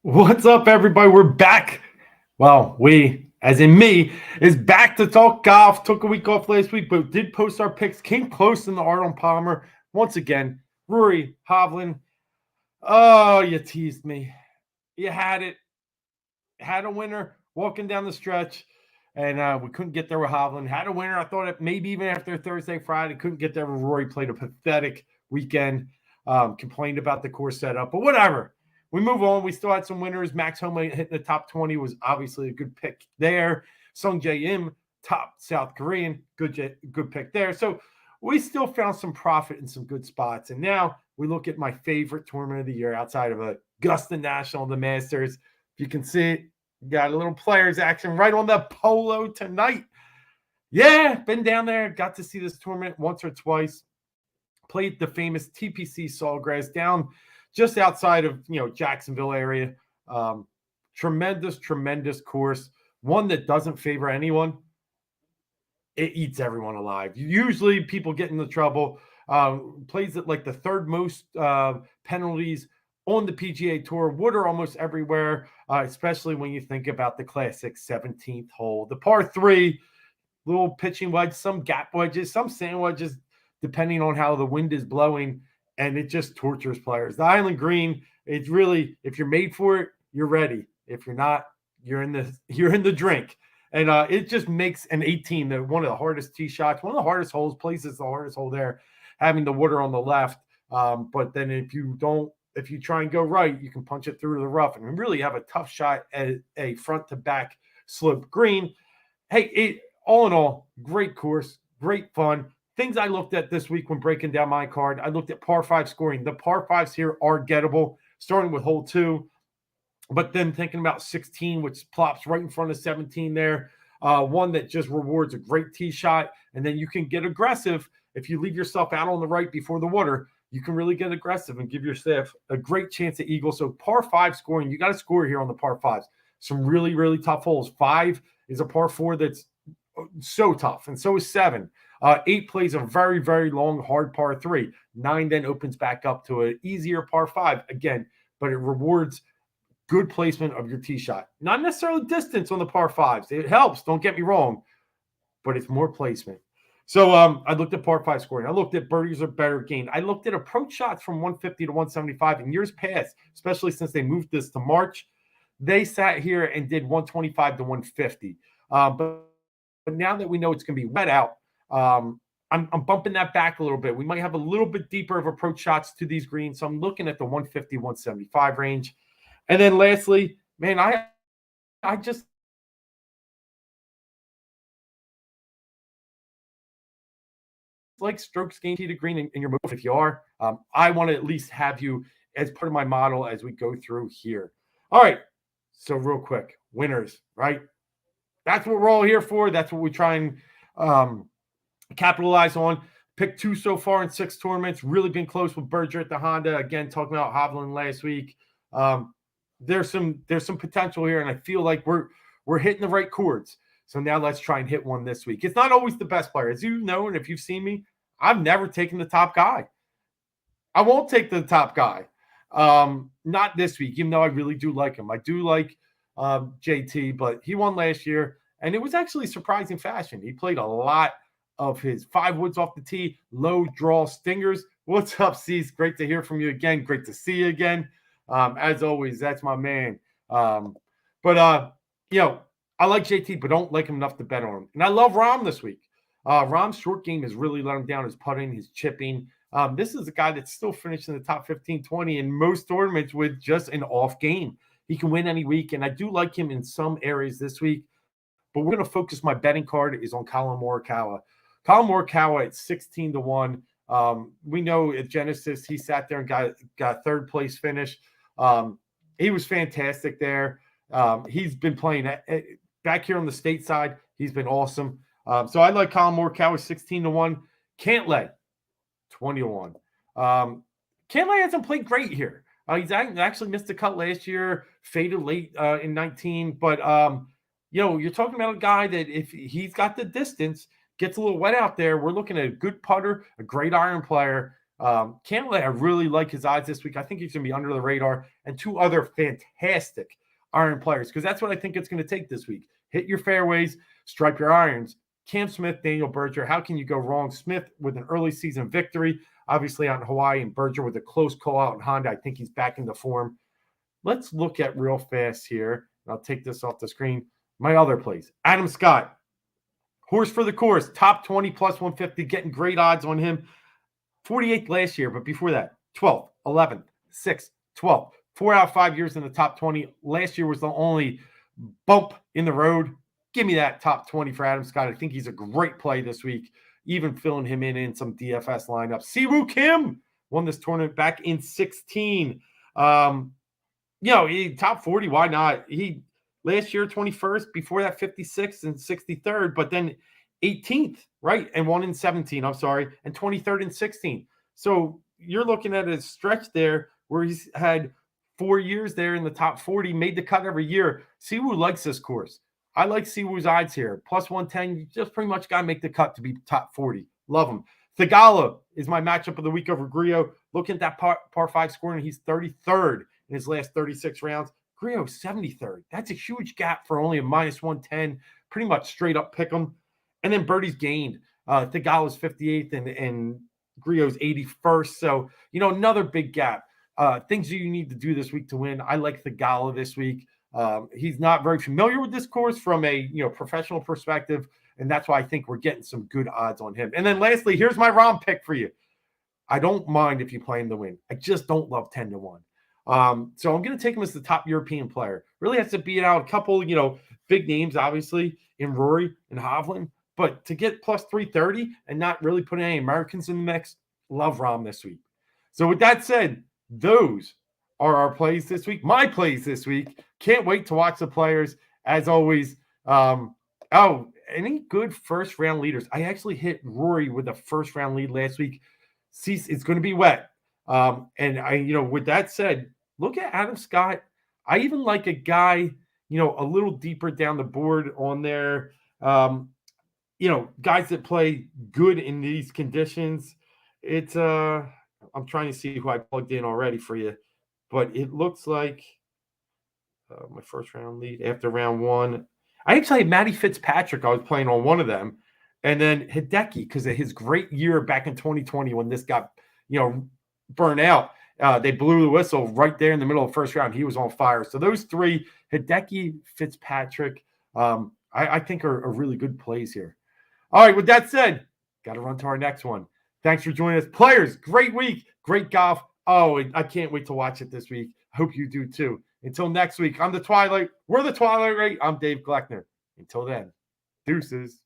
What's up, everybody? We're back. Well, we, as in me, is back to talk golf. Took a week off last week, but did post our picks. Came close in the Arnold Palmer. Once again, Rory Hovland. Oh, you teased me. You had it. Had a winner walking down the stretch, and we couldn't get there with Hovland. Had a winner. I thought it maybe even after Thursday, Friday, couldn't get there with Rory. Played a pathetic weekend. Complained about the course setup, but whatever. We move on. We still had some winners. Max Homa hitting the top 20 was obviously a good pick there. Sung Jae Im, top South Korean, good pick there. So we still found some profit in some good spots. And now we look at my favorite tournament of the year outside of Augusta National, the Masters. If you can see it, got a little players action right on the polo tonight. Yeah, been down there. Got to see this tournament once or twice. Played the famous TPC Sawgrass down just outside of Jacksonville area. Tremendous course. One that doesn't favor anyone. It eats everyone alive. Usually people get into trouble. Plays at like the third most penalties on the PGA Tour. Water almost everywhere, especially when you think about the classic 17th hole. The par 3, little pitching wedge, some gap wedges, some sand wedges, depending on how the wind is blowing, and it just tortures players. The Island Green, it's really, if you're made for it, you're ready. If you're not, you're in the drink. And it just makes an 18 one of the hardest tee shots, one of the hardest holes. Places the hardest hole there, having the water on the left. But then if you try and go right, you can punch it through the rough and really have a tough shot at a front to back slope green. Hey, all in all, great course, great fun. Things I looked at this week when breaking down my card, I looked at par 5 scoring. The par 5s here are gettable, starting with hole 2, but then thinking about 16, which plops right in front of 17 there. One that just rewards a great tee shot, and then you can get aggressive. If you leave yourself out on the right before the water, you can really get aggressive and give yourself a great chance at eagle. So par 5 scoring, you got to score here on the par 5s. Some really, really tough holes. 5 is a par 4 that's so tough, and so is 7. 8 plays a very, very long, hard par 3. 9 then opens back up to an easier par 5 again, but it rewards good placement of your tee shot. Not necessarily distance on the par 5s. It helps, don't get me wrong, but it's more placement. So I looked at par 5 scoring. I looked at birdies or better gain. I looked at approach shots from 150 to 175 in years past, especially since they moved this to March. They sat here and did 125 to 150. But now that we know it's going to be wet out, I'm bumping that back a little bit. We might have a little bit deeper of approach shots to these greens. So I'm looking at the 150, 175 range. And then lastly, man, I just like strokes gained tee to green in your move. If you are, I want to at least have you as part of my model as we go through here. All right. So real quick, winners, right? That's what we're all here for. That's what we try and capitalize on. Picked 2 so far in 6 tournaments. Really been close with Berger at the Honda. Again, talking about Hovland last week. There's some potential here, and I feel like we're hitting the right chords. So now let's try and hit one this week. It's not always the best player. As you know, and if you've seen me, I've never taken the top guy. I won't take the top guy. Not this week, even though I really do like him. I do like JT, but he won last year, and it was actually surprising fashion. He played a lot of his 5 woods off the tee, low draw stingers. What's up, Cease? Great to hear from you again. Great to see you again. As always, that's my man. I like JT, but don't like him enough to bet on him. And I love Rahm this week. Rahm's short game has really let him down. His putting, his chipping. This is a guy that's still finishing the top 15, 20 in most tournaments with just an off game. He can win any week, and I do like him in some areas this week. But we're going to focus. My betting card is on Colin Morikawa. Colin Morikawa at 16 to 1. We know at Genesis he sat there and got third place finish. He was fantastic there. He's been playing back here on the state side. He's been awesome. So I like Colin Morikawa 16 to 1. Cantlay 20 to 1. Cantlay hasn't played great here. He's actually missed a cut last year, faded late in 19. But you're talking about a guy that if he's got the distance, gets a little wet out there, we're looking at a good putter, a great iron player. Cantlay, I really like his odds this week. I think he's going to be under the radar. And two other fantastic iron players, because that's what I think it's going to take this week. Hit your fairways, stripe your irons. Cam Smith, Daniel Berger, how can you go wrong? Smith with an early season victory, obviously out in Hawaii, and Berger with a close call out in Honda. I think he's back into form. Let's look at real fast here. I'll take this off the screen. My other plays. Adam Scott, horse for the course, top 20 plus 150, getting great odds on him. 48th last year, but before that, 12th, 11th, 6th, 12th. 4 out of 5 years in the top 20. Last year was the only bump in the road. Give me that top 20 for Adam Scott. I think he's a great play this week, even filling him in some DFS lineups. Siwoo Kim won this tournament back in 16. He top 40, why not? He last year 21st, before that 56th and 63rd, but then 18th, right? And won in 17, I'm sorry, and 23rd and 16. So you're looking at a stretch there where he's had 4 years there in the top 40, made the cut every year. Siwoo likes this course. I like Siwoo's odds here. Plus 110, you just pretty much got to make the cut to be top 40. Love him. Thigala is my matchup of the week over Griot. Looking at that par 5 scoring, he's 33rd in his last 36 rounds. Griot 73rd. That's a huge gap for only a minus 110. Pretty much straight up pick him. And then birdies gained. Thigala's 58th and Griot's 81st. So, another big gap. Things you need to do this week to win. I like Thigala this week. He's not very familiar with this course from a professional perspective, and that's why I think we're getting some good odds on him. And then lastly, here's my Rom pick for you. I don't mind if you play him to win. I just don't love 10-1. So I'm going to take him as the top European player. Really has to beat out a couple, big names, obviously, in Rory and Hovland. But to get plus 330 and not really put any Americans in the mix, love Rom this week. So with that said, those are our plays this week. My plays this week. Can't wait to watch the players. As always, any good first-round leaders? I actually hit Rory with a first-round lead last week. See, it's going to be wet. And with that said, look at Adam Scott. I even like a guy, a little deeper down the board on there. Guys that play good in these conditions. It's I'm trying to see who I plugged in already for you, but it looks like my first round lead after round one. I actually had Matty Fitzpatrick. I was playing on one of them, and then Hideki because of his great year back in 2020 when this got burn out. They blew the whistle right there in the middle of the first round. He was on fire. So those three, Hideki, Fitzpatrick, I think are really good plays here. All right, with that said, got to run to our next one. Thanks for joining us. Players, great week, great golf. Oh, I can't wait to watch it this week. Hope you do too. Until next week, I'm the Twilight. We're the Twilight Rate. I'm Dave Gleckner. Until then, deuces.